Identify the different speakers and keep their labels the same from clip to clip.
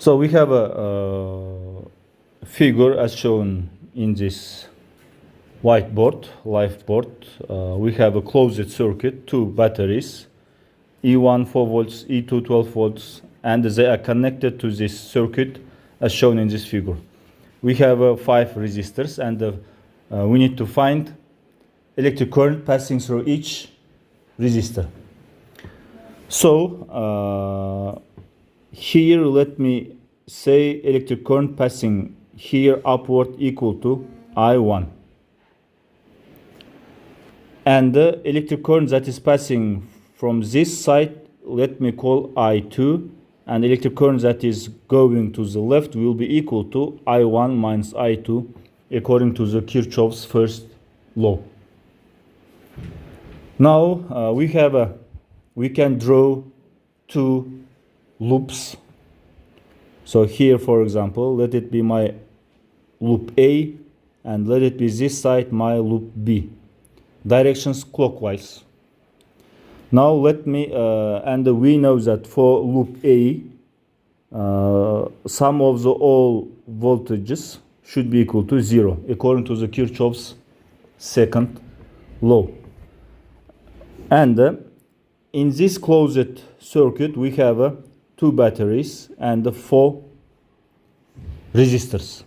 Speaker 1: So we have a figure as shown in this whiteboard, live board. We have a closed circuit, two batteries, E1 4 volts, E2 12 volts, and they are connected to this circuit as shown in this figure. We have 5 resistors, and we need to find electric current passing through each resistor. So here let me say electric current passing here upward equal to I1, and the electric current that is passing from this side let me call I2, and electric current that is going to the left will be equal to I1 minus I2 according to the Kirchhoff's first law. Now we can draw two loops. So here, for example, let it be my loop A, and let it be this side my loop B. Directions clockwise. Now let me, and we know that for loop A, sum of the all voltages should be equal to 0, according to the Kirchhoff's second law. And in this closed circuit, we have 2 batteries and 4 resistors.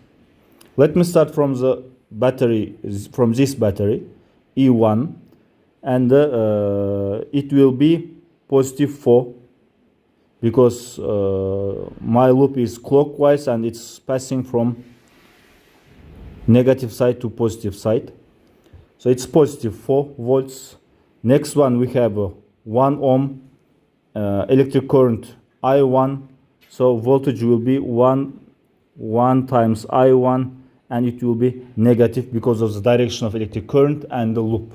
Speaker 1: Let me start from the battery, from this battery, E1, and it will be positive 4 because my loop is clockwise and it's passing from negative side to positive side. So it's positive 4 volts. Next one we have 1 ohm electric current I1, so voltage will be 1 times I1, and it will be negative because of the direction of electric current and the loop.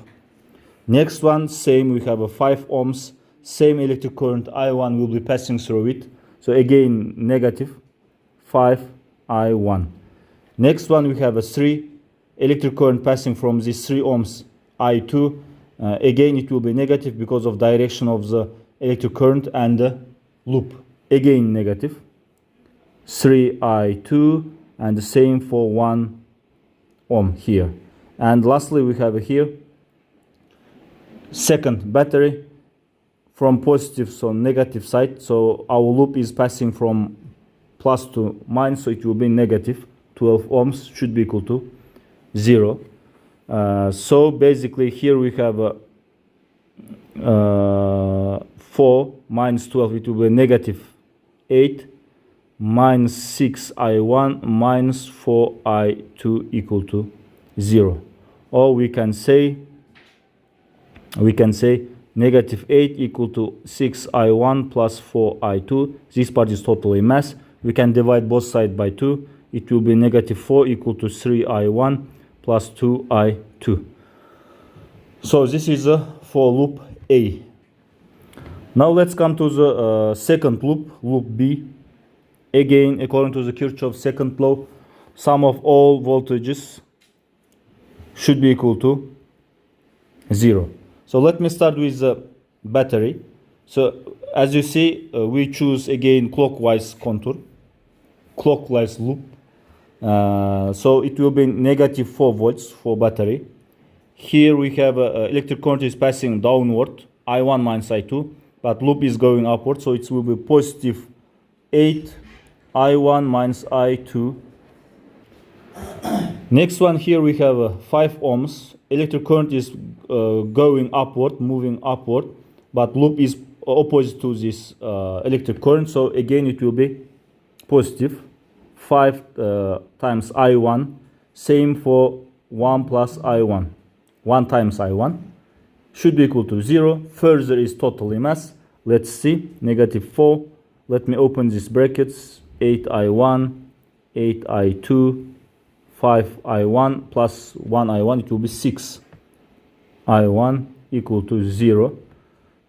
Speaker 1: Next one, same, we have a 5 ohms, same electric current I1 will be passing through it, so again negative 5 I1. Next one we have a 3 electric current passing from this 3 ohms I2. Again it will be negative because of direction of the electric current and the loop. Again negative 3I2, and the same for 1 ohm here. And lastly we have here second battery from positive, so negative side, so our loop is passing from plus to minus, so it will be negative 12 ohms should be equal to 0. So basically here we have 4 minus 12, it will be negative 8 minus 6 I1 minus 4 I2 equal to 0. Or we can say negative 8 equal to 6 I1 plus 4 I2. This part is totally mass. We can divide both sides by 2. It will be negative 4 equal to 3 I1 plus 2 I2. So this is for loop A. Now let's come to the second loop, loop B. Again, according to the Kirchhoff's second law, sum of all voltages should be equal to 0. So let me start with the battery. So as you see, we choose again clockwise contour, clockwise loop. So it will be negative 4 volts for battery. Here we have electric current is passing downward, I1 minus I2, but loop is going upward, so it will be positive 8 I1 minus I2. Next one, here we have 5 ohms. Electric current is going upward, moving upward, but loop is opposite to this electric current, so again it will be positive 5 times I1. Same for 1 plus I1. 1 times I1 should be equal to 0. Further is totally mass. Let's see, negative 4. Let me open these brackets. 8 I1, 8 I2, 5 I1 plus 1 I1, it will be 6 I1 equal to 0.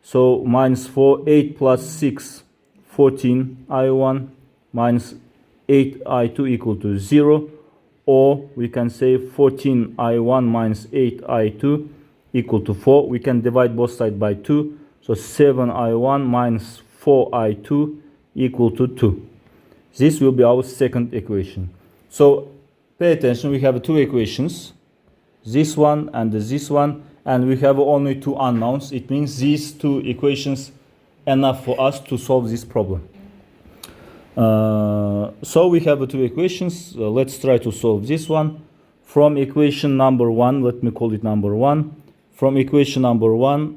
Speaker 1: So minus 4, 8 plus 6, 14 I1 minus 8 I2 equal to 0. Or we can say 14 I1 minus 8 I2 equal to 4. We can divide both sides by 2. So 7 I1 minus 4 I2 equal to 2. This will be our second equation. So pay attention, we have two equations, this one and this one, and we have only two unknowns. It means these two equations enough for us to solve this problem. So we have two equations. Let's try to solve this one. From equation number one, let me call it number one. From equation number one,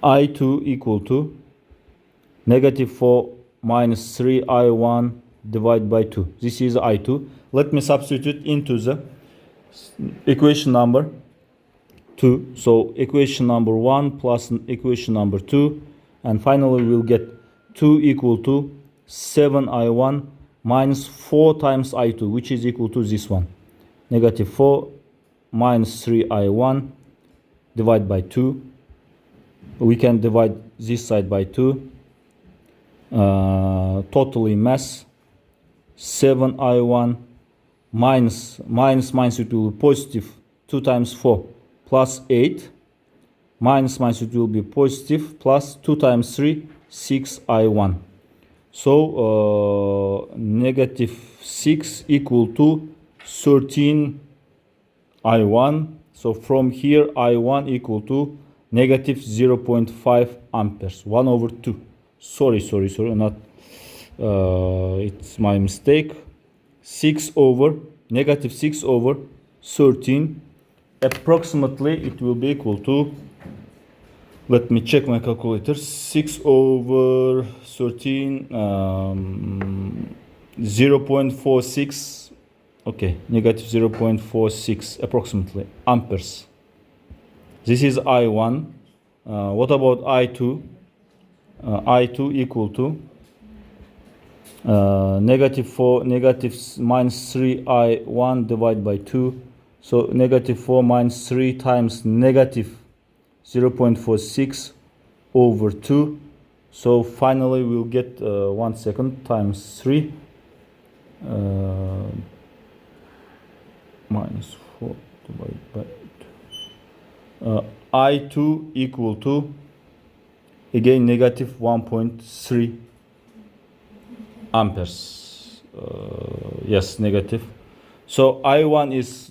Speaker 1: I2 equal to negative 4 minus 3I1 divided by 2. This is I2. Let me substitute into the equation number 2. So equation number 1 plus equation number 2. And finally we'll get 2 equal to 7I1 minus 4 times I2, which is equal to this one. Negative 4 minus 3I1 divided by 2. We can divide this side by 2. Totally mass 7I1 minus it will be positive 2 times 4 plus 8. Minus it will be positive plus 2 times 3, 6I1. So negative 6 equal to 13I1. So from here I1 equal to negative 0.5 amperes, 1 over 2. Sorry, not, it's my mistake. 6 over, negative 6 over 13. Approximately it will be equal to, let me check my calculator, 6 over 13, 0.46, okay, negative 0.46 approximately amperes. This is I1. What about I2? I2 equal to negative 4, negative minus 3I1 divided by 2. So negative 4 minus 3 times negative 0.46 over 2. So finally we'll get 1 second times 3 minus 4 divided by 2. I2 equal to again negative 1.3 amperes. Yes, negative. So I1 is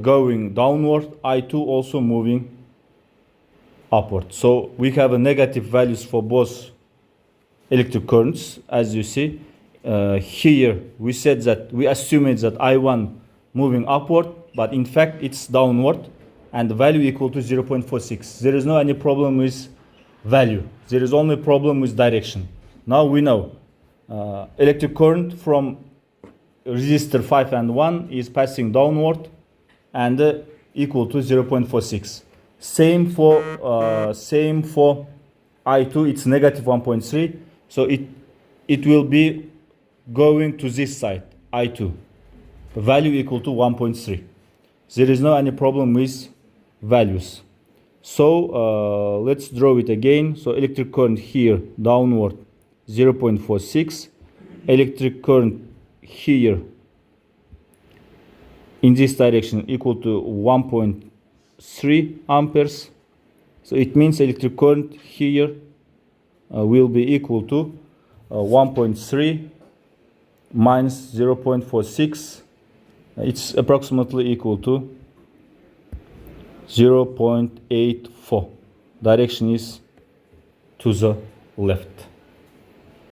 Speaker 1: going downward, I2 also moving upward. So we have a negative values for both electric currents. As you see here, we said that we assumed that I1 moving upward, but in fact it's downward, and the value equal to 0.46. There is no any problem with value. There is only problem with direction. Now we know electric current from resistor 5 and 1 is passing downward and equal to 0.46. Same for I2, it's negative 1.3. So it will be going to this side, I2. The value equal to 1.3. There is no any problem with values. So let's draw it again. So electric current here downward 0.46. Electric current here in this direction equal to 1.3 amperes. So it means electric current here will be equal to 1.3 minus 0.46. It's approximately equal to 0.84. Direction is to the left.